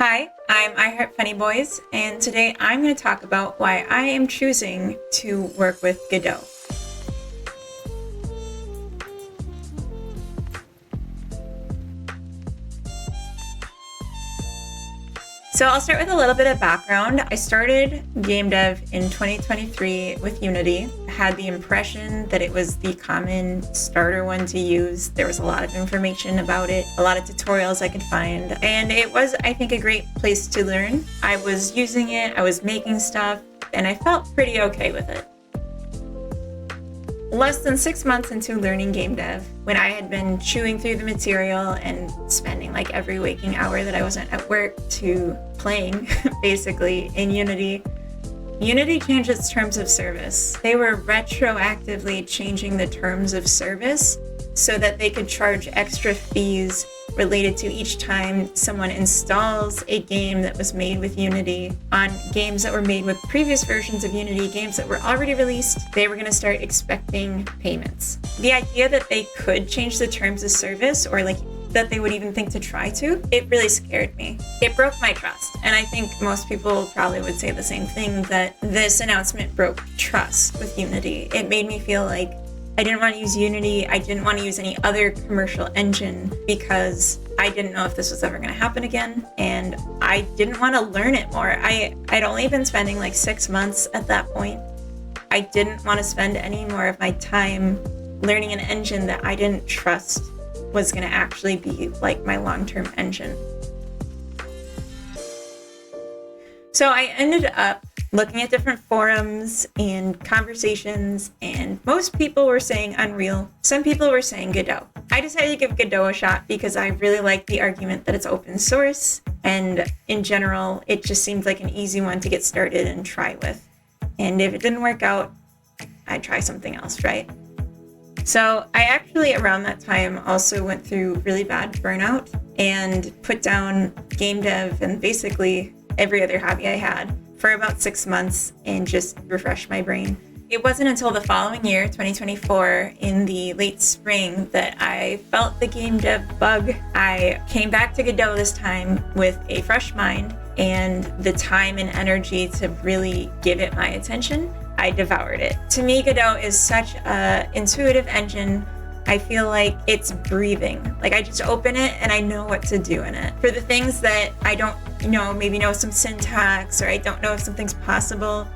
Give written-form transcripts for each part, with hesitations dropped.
Hi, I'm I Heart Funny Boys, and today I'm going to talk about why I am choosing to work with Godot. So I'll start with a little bit of background. I started game dev in 2023 with Unity. I had the impression that it was the common starter one to use. There was a lot of information about it, a lot of tutorials I could find, and it was, I think, a great place to learn. I was using it, I was making stuff, and I felt pretty okay with it. Less than 6 months into learning game dev, when I had been chewing through the material and spending like every waking hour that I wasn't at work to playing, basically, in Unity, Unity changed its terms of service. They were retroactively changing the terms of service so that they could charge extra fees related to each time someone installs a game that was made with Unity on games that were made with previous versions of Unity, games that were already released. They were going to start expecting payments. The idea that they could change the terms of service, or like that they would even think to try to, it really scared me. It broke my trust. And I think most people probably would say the same thing, that this announcement broke trust with Unity. It made me feel like I didn't want to use Unity. I didn't want to use any other commercial engine because I didn't know if this was ever going to happen again. And I didn't want to learn it more. I'd only been spending like 6 months at that point. I didn't want to spend any more of my time learning an engine that I didn't trust was going to actually be like my long-term engine. So I ended up looking at different forums and conversations, and most people were saying Unreal. Some people were saying Godot. I decided to give Godot a shot because I really like the argument that it's open source, and in general, it just seemed like an easy one to get started and try with. And if it didn't work out, I'd try something else, right? So I actually, around that time, also went through really bad burnout and put down game dev and basically every other hobby I had for about 6 months and just refresh my brain. It wasn't until the following year, 2024, in the late spring, that I felt the game dev bug. I came back to Godot this time with a fresh mind and the time and energy to really give it my attention. I devoured it. To me, Godot is such an intuitive engine. I feel like it's breathing. Like I just open it and I know what to do in it. For the things that I don't maybe know some syntax, or I don't know if something's possible,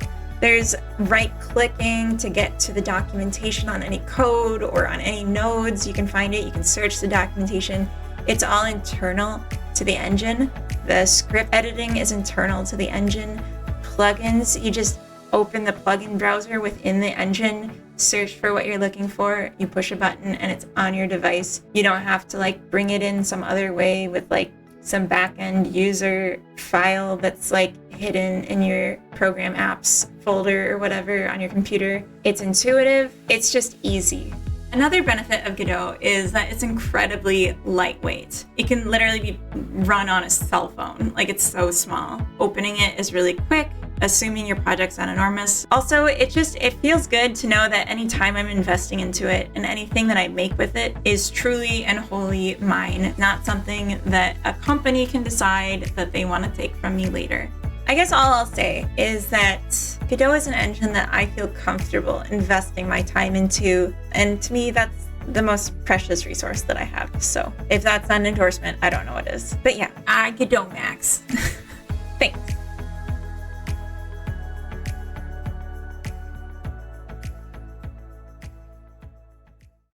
there's right-clicking to get to the documentation on any code or on any nodes. You can find it, you can search the documentation. It's all internal to the engine. The script editing is internal to the engine. Plugins, you just open the plugin browser within the engine, search for what you're looking for, you push a button and it's on your device. You don't have to like bring it in some other way with like some back-end user file that's like hidden in your program apps folder or whatever on your computer. It's intuitive, it's just easy. Another benefit of Godot is that it's incredibly lightweight. It can literally be run on a cell phone. Like it's so small. Opening it is really quick, assuming your project's not enormous. Also, it feels good to know that any time I'm investing into it and anything that I make with it is truly and wholly mine, not something that a company can decide that they want to take from me later. I guess all I'll say is that Godot is an engine that I feel comfortable investing my time into, and to me, that's the most precious resource that I have. So if that's not an endorsement, I don't know what is. But yeah, Godot Max.